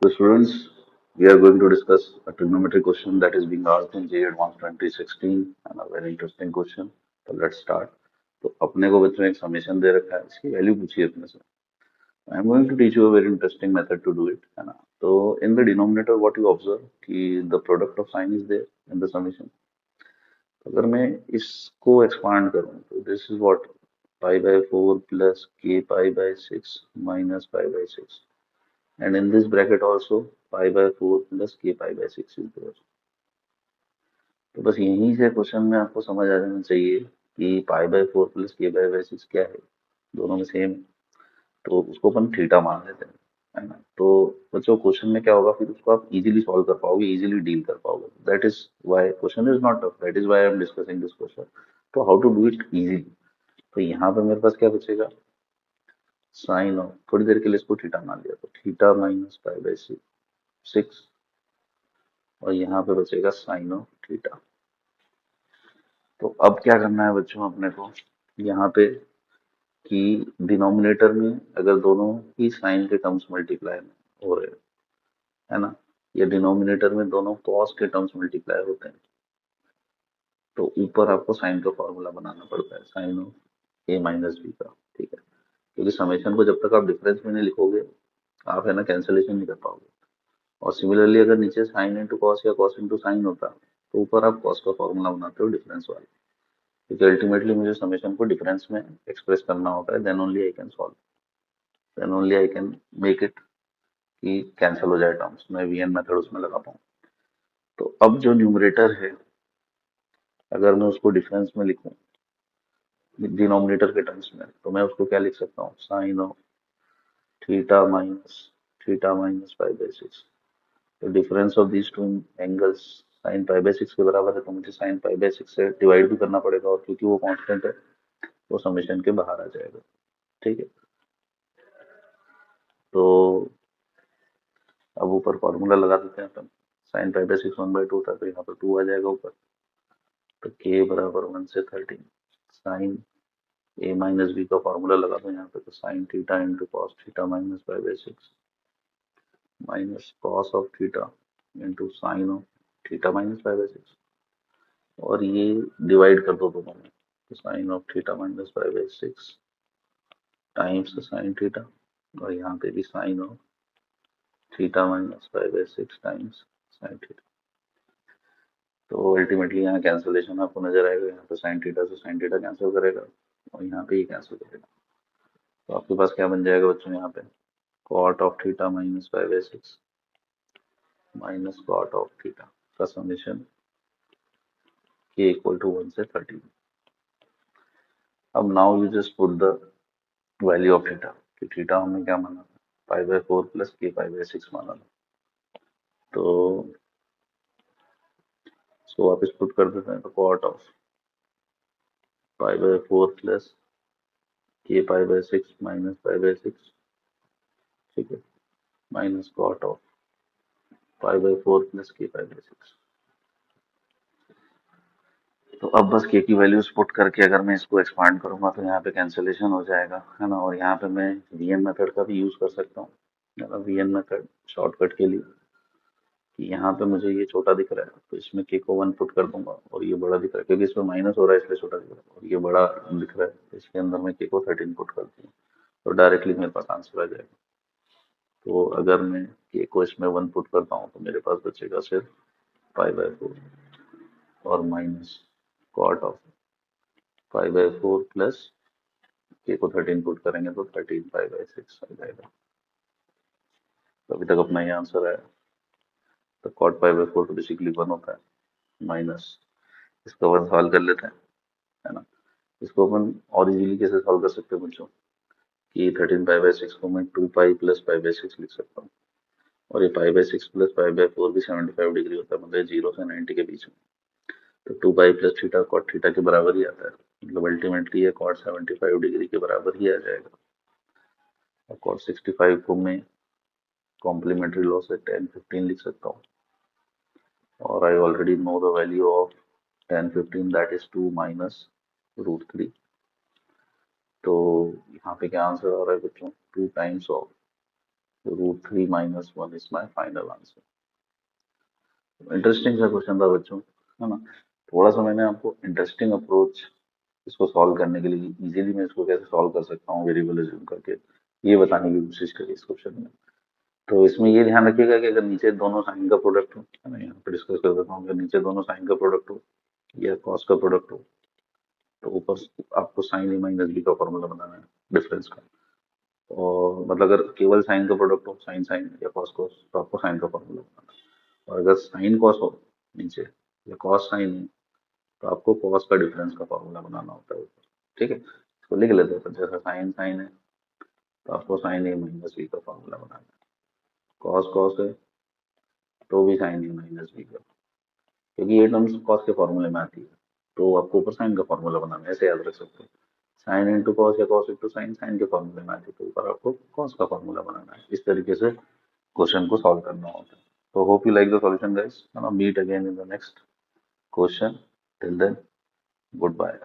So students, we are going to discuss a trigonometry question that is being asked in JEE Advanced 2016 and a very interesting question. So let's start. तो अपने को बच्चों एक summation दे रखा है, इसकी value पूछी है अपने से. I am going to teach you a very interesting method to do it, है ना. तो in the denominator what you observe कि the product of sine is there in the summation. अगर मैं इसको एक्सपांड करूं तो this is what pi by 4 plus k pi by 6 minus pi by 6. And in this bracket also pi by 4 plus k pi by 6 is there. तो बस यहीं से question में आपको समझ आ जाना चाहिए कि पाई बाय 4 प्लस के बाय 6 क्या है. दोनों में सेम. तो उसको अपन थीटा मान लेते हैं, है ना. तो बच्चों क्वेश्चन में क्या होगा, फिर उसको आप इजीली सॉल्व कर पाओगे, इजीली डील कर पाओगे. That is why question is not tough, that is why I am discussing this question. तो how to do it easily. तो यहाँ पे मेरे पास क्या बचेगा, साइन ऑफ, थोड़ी देर के लिए इसको थीटा मान लिया तो थीटा माइनस पाई बाय 6, और यहाँ पे बचेगा साइन ऑफ थीटा. तो अब क्या करना है बच्चों अपने को, यहाँ पे कि डिनोमिनेटर में अगर दोनों ही साइन के टर्म्स मल्टीप्लाई हो रहे हैं, है ना, या डिनोमिनेटर में दोनों कॉस के टर्म्स मल्टीप्लाई होते हैं, तो ऊपर आपको साइन का फॉर्मूला बनाना पड़ता है, sine of A minus B का. ठीक है, क्योंकि समेशन को जब तक आप डिफरेंस में नहीं लिखोगे, आप है ना कैंसिलेशन नहीं कर पाओगे. और सिमिलरली अगर नीचे साइन इंटू कॉस या कॉस इंटू साइन होता, तो ऊपर आप कॉस का फॉर्मूला बनाते हो डिफरेंस वाला. क्योंकि अल्टीमेटली मुझे समेशन को डिफरेंस में एक्सप्रेस करना होता है, then only I can solve, then only I can make it कि कैंसिल हो जाए टर्म्स, मैं वीएन मेथड उसमें लगा पाऊँ. तो अब जो न्यूमरेटर है, अगर मैं उसको डिफरेंस में लिखूं डिनोमिनेटर के टर्म्स में, तो मैं उसको क्या लिख सकता हूँ, sine of theta minus pi by 6. तो difference of these two angles sine pi by 6 के बराबर है, तो मुझे साइन पाई बाय 6 से डिवाइड भी करना पड़ेगा, और क्योंकि वो कांस्टेंट है वो समेशन के बाहर आ जाएगा. ठीक है. तो अब ऊपर फॉर्मूला लगा देते हैं अपन. साइन पाई बाय 6 1/2 था, तो यहाँ पर 2 आ जाएगा ऊपर. तो के बराबर 1 से 13. साइन ए माइनस बी का फॉर्मूला लगा दो यहाँ पे, तो sine theta into cos theta minus pi by 6 minus cos of theta into sine of theta minus pi by 6. और ये डिवाइड कर दो दोनों में, तो sine of theta minus pi by 6 times sine theta, और यहाँ पे भी sine of theta minus pi by 6 times sine theta. तो अल्टीमेटली यहाँ कैंसिलेशन आपको नजर आएगा, यहाँ पे साइन थीटा से साइन थीटा कैंसिल करेगा, और यहाँ पे ही कैंसिल करेगा. तो आपके पास क्या बन जाएगा बच्चों, यहाँ पे cot of theta minus pi by 6 minus cot of theta का समेशन के इक्वल टू 1 से 13. अब now you just put the value of theta, कि थीटा हमने क्या माना, पाई by 4 plus k pi by 6 माना था. तो इसको वापस पुट कर देते हैं, तो cot of pi by 4 plus k pi by 6 minus pi by 6. ठीक है, minus cot of pi by 4 plus k pi by 6. तो अब बस के की वैल्यूज पुट करके अगर मैं इसको एक्सपांड करूंगा, तो यहाँ पे कैंसिलेशन हो जाएगा, है ना. और यहाँ पे मैं वीएन मेथड का भी यूज कर सकता हूँ, है ना. वीएन मेथड शॉर्टकट के लिए, कि यहाँ पे मुझे ये छोटा दिख रहा है, तो इसमें के को 1 पुट कर दूंगा, और ये बड़ा दिख रहा है क्योंकि इसमें माइनस हो रहा है इसलिए छोटा दिख रहा है, और ये बड़ा दिख रहा है, तो इसके अंदर मैं के को 13 पुट कर दूंगा, तो डायरेक्टली मेरे पास आंसर आ जाएगा. तो अगर मैं के को इसमें 1 पुट करता हूँ, तो मेरे पास बचेगा सिर्फ पाई बाय 4 और minus cot of pi by 4 plus के को 13 पुट करेंगे तो 13 पाई बाय 6 आ जाएगा. तो अभी तक अपना ये आंसर है. तो कॉट पाई बाय 4 तो बेसिकली 1 होता है, माइनस इसका 1 सॉल्व कर लेते हैं, है ना. इसको अपन और इजीली कैसे सॉल्व कर सकते हैं बच्चों, कि 13 पाई बाय 6 को मैं 2 पाई प्लस पाई बाय 6 लिख सकता हूँ, और ये पाई बाय 6 प्लस पाई बाय 4 भी 75 डिग्री होता है, मतलब 0 से 90 के बीच में. तो 2 pi plus theta cot theta के बराबर ही आता है, मतलब अल्टीमेटली ये कॉट 75 डिग्री के बराबर ही आ जाएगा. और कॉट 65 को मैं कॉम्प्लीमेंट्री लॉ से 10 15 लिख सकता हूँ, और I already know the value of 10 15, that is 2 minus root 3. तो यहाँ पे क्या आंसर आ रहा है बच्चों, 2 times of √3 - 1 is my final answer. Interesting सा क्वेश्चन था बच्चों, है ना। थोड़ा सा मैंने आपको इंटरेस्टिंग अप्रोच इसको सॉल्व करने के लिए, इजीली मैं इसको कैसे सॉल्व कर सकता हूँ वेरिएबल अज्यूम करके, ये बताने की कोशिश करी इस क्वेश्चन में। तो इसमें ये ध्यान रखिएगा कि अगर नीचे दोनों साइन का प्रोडक्ट हो, है ना, यहाँ पे डिस्कस कर देता हूँ, अगर नीचे दोनों साइन का प्रोडक्ट हो या कॉस का प्रोडक्ट हो, तो ऊपर आपको साइन ए माइनस बी का फॉर्मूला बनाना है डिफरेंस का। और मतलब अगर केवल साइन का प्रोडक्ट हो, साइन साइन या कॉस कॉस, तो आपको साइन का फॉर्मूला बनाना है। और अगर साइन कॉस हो नीचे, या कॉस साइन है, तो आपको कॉस का डिफरेंस का फॉर्मूला बनाना होता है ऊपर। ठीक है, इसको लिख लेते हैं। तो जैसे साइन साइन है, तो आपको साइन ए माइनस बी का फॉर्मूला बनाना है। कॉस कॉस है, तो भी साइन ए माइनस बी का, क्योंकि ये टर्म्स कॉस के फॉर्मूले में आती है, तो आपको ऊपर साइन का फॉर्मूला बनाना है, ऐसे याद रख सकते हैं। साइन इंटू कॉस या कॉस इंटू साइन, साइन के फॉर्मूले में आती है, तो ऊपर आपको कॉस का फॉर्मूला बनाना है। इस तरीके से क्वेश्चन को सॉल्व करना होता है। तो hope you like the solution guys, meet again in the next question. Till then, good bye.